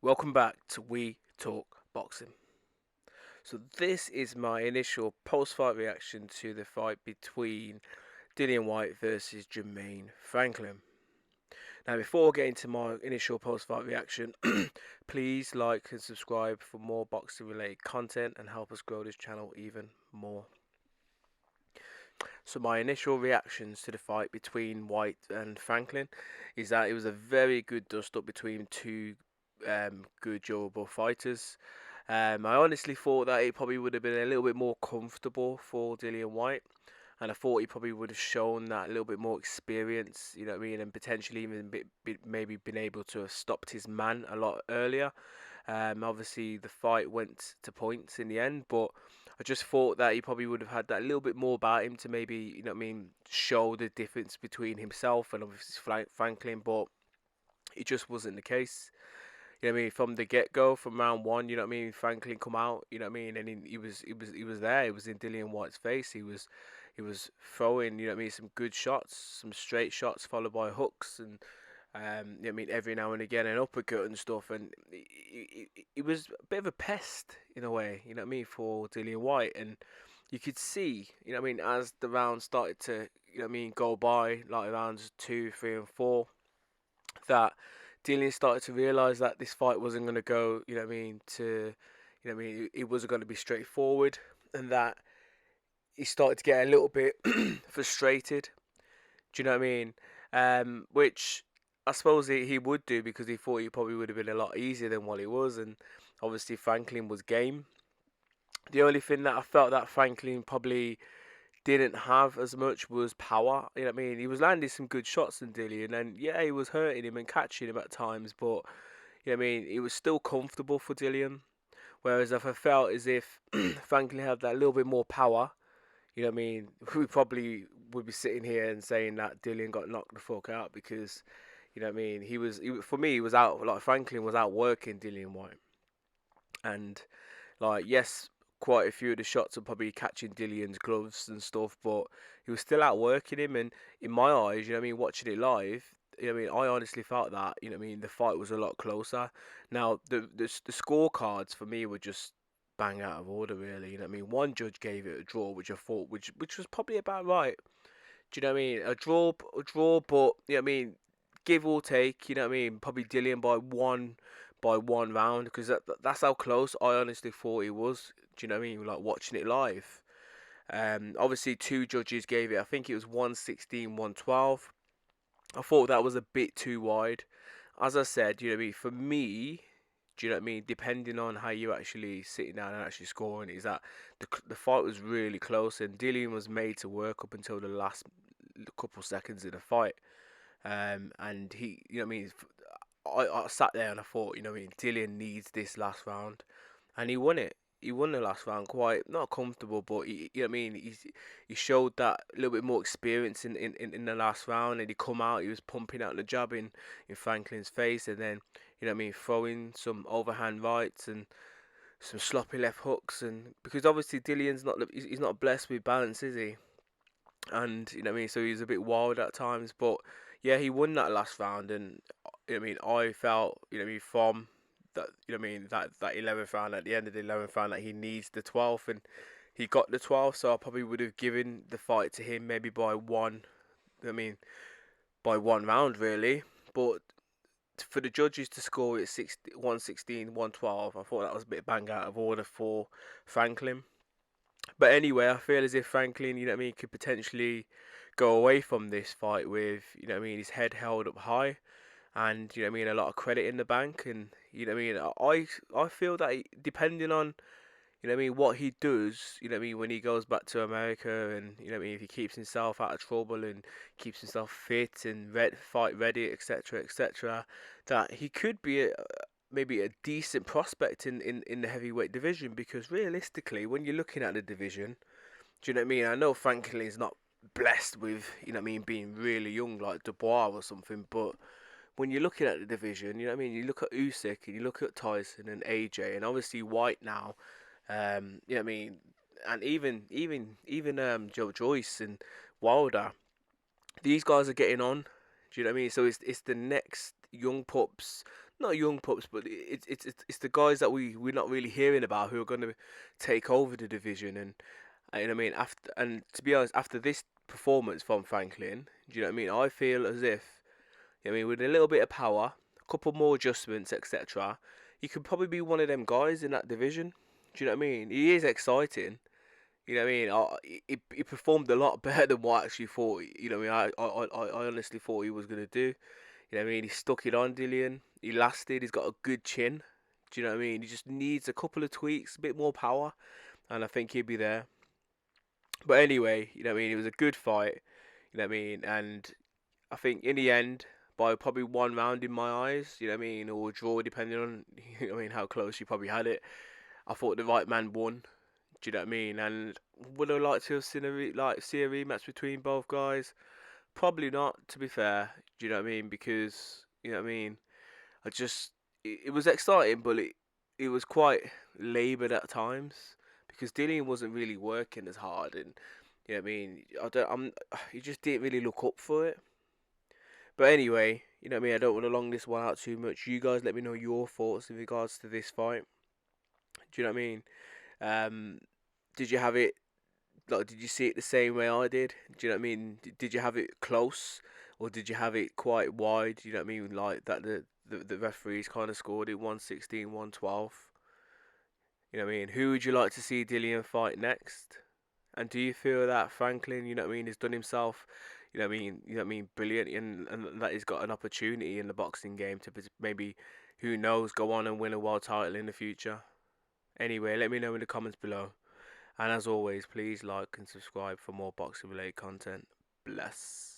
Welcome back to We Talk Boxing. So this is my initial post-fight reaction to the fight between Dillian Whyte versus Jermaine Franklin. Now, before getting to my initial post-fight reaction, please like and subscribe for more boxing-related content and help us grow this channel even more. So my initial reactions to the fight between Whyte and Franklin is that it was a very good dust-up between two good, durable fighters. I honestly thought that it probably would have been a little bit more comfortable for Dillian Whyte, and I thought he probably would have shown that a little bit more experience, you know what I mean, and potentially even maybe been able to have stopped his man a lot earlier. Obviously, the fight went to points in the end, but I just thought that he probably would have had that little bit more about him to maybe, you know what I mean, show the difference between himself and obviously Franklin, but it just wasn't the case. You know what I mean? From the get go, from round one, you know what I mean. Franklin come out, you know what I mean, and he was there. He was in Dillian White's face. He was throwing, you know what I mean, some good shots, some straight shots followed by hooks, and you know what I mean, every now and again an uppercut and stuff. And he was a bit of a pest in a way, you know what I mean, for Dillian Whyte. And you could see, you know what I mean, as the round started to, you know what I mean, go by, like rounds 2, 3, and 4, that Dillian started to realise that this fight wasn't going to go, you know what I mean, you know what I mean, it wasn't going to be straightforward, and that he started to get a little bit frustrated. Do you know what I mean? Which I suppose he would do because he thought he probably would have been a lot easier than what it was, and obviously Franklin was game. The only thing that I felt that Franklin probably didn't have as much was power. You know what I mean? He was landing some good shots in Dillian, and yeah, he was hurting him and catching him at times, but you know what I mean? It was still comfortable for Dillian. Whereas if I felt as if Franklin had that little bit more power, you know what I mean? We probably would be sitting here and saying that Dillian got knocked the fuck out because, you know what I mean? For me, he was out, like Franklin was out working Dillian Whyte. And like, yes, quite a few of the shots are probably catching Dillian's gloves and stuff, but he was still outworking him. And in my eyes, you know what I mean, watching it live, you know what I mean, I honestly felt that, you know what I mean, the fight was a lot closer. Now, the scorecards for me were just bang out of order, really. You know what I mean? One judge gave it a draw, which I thought, which was probably about right. Do you know what I mean? A draw, but you know what I mean, give or take. You know what I mean? Probably Dillian by one round because that's how close I honestly thought it was. Do you know what I mean? Like watching it live. Obviously two judges gave it. I think it was 116, 112. I thought that was a bit too wide. As I said, you know what I mean. For me, do you know what I mean? Depending on how you actually sitting down and actually scoring, is that the fight was really close and Dillian was made to work up until the last couple seconds of the fight. And he, you know what I mean? I sat there and I thought, you know what I mean? Dillian needs this last round, and he won it. He won the last round quite not comfortable, but you know what I mean. He showed that a little bit more experience in the last round, and he come out. He was pumping out the jab in Franklin's face, and then you know what I mean, throwing some overhand rights and some sloppy left hooks, and because obviously Dillian's not he's not blessed with balance, is he? And you know what I mean, so he was a bit wild at times, but yeah, he won that last round, and you know what I mean, I felt, you know what I mean, from that, you know what I mean, that 11th round, at the end of the 11th round, that he needs the 12th, and he got the 12th, so I probably would have given the fight to him maybe by one, I mean, by one round really, but for the judges to score it 116, 112, I thought that was a bit bang out of order for Franklin. But anyway, I feel as if Franklin, you know what I mean, could potentially go away from this fight with, you know what I mean, his head held up high and, you know what I mean, a lot of credit in the bank. And, you know what I mean, I feel that depending on, you know what I mean, what he does, you know what I mean, when he goes back to America and, you know what I mean, if he keeps himself out of trouble and keeps himself fit and fight ready, etc., etc., that he could be maybe a decent prospect in the heavyweight division because realistically, when you're looking at the division, do you know what I mean? I know Franklin's not blessed with, you know what I mean, being really young like Dubois or something, but when you're looking at the division, you know what I mean, you look at Usyk and you look at Tyson and AJ and obviously White now, you know what I mean, and even Joe Joyce and Wilder, these guys are getting on. Do you know what I mean? So it's the next young pups not young pups, but it's the guys that we're not really hearing about who are going to take over the division. And you know what I mean, after, and to be honest, after this performance from Franklin, do you know what I mean? I feel as if, you know what I mean, with a little bit of power, a couple more adjustments, etc., he could probably be one of them guys in that division. Do you know what I mean? He is exciting. You know what I mean? He performed a lot better than what I actually thought. You know what I mean? I honestly thought he was gonna do. You know what I mean? He stuck it on Dillian. He lasted. He's got a good chin. Do you know what I mean? He just needs a couple of tweaks, a bit more power, and I think he'll be there. But anyway, you know what I mean? It was a good fight. You know what I mean? And I think in the end, by probably one round in my eyes, you know what I mean, or a draw depending on, you know what I mean, how close you probably had it. I thought the right man won. Do you know what I mean? And would I like to have seen see a rematch between both guys? Probably not, to be fair. Do you know what I mean? Because you know what I mean. I just it was exciting, but it was quite laboured at times because Dillian wasn't really working as hard, and you know what I mean. He just didn't really look up for it. But anyway, you know what I mean. I don't want to long this one out too much. You guys, let me know your thoughts in regards to this fight. Do you know what I mean? Um, did you have it like? Did you see it the same way I did? Do you know what I mean? Did you have it close, or did you have it quite wide? You know what I mean? Like that the referees kind of scored it 116, 112. You know what I mean? Who would you like to see Dillian fight next? And do you feel that Franklin, you know what I mean, has done himself, you know what I mean, brilliant, and that he's got an opportunity in the boxing game to maybe, who knows, go on and win a world title in the future? Anyway, let me know in the comments below. And as always, please like and subscribe for more boxing related content. Bless.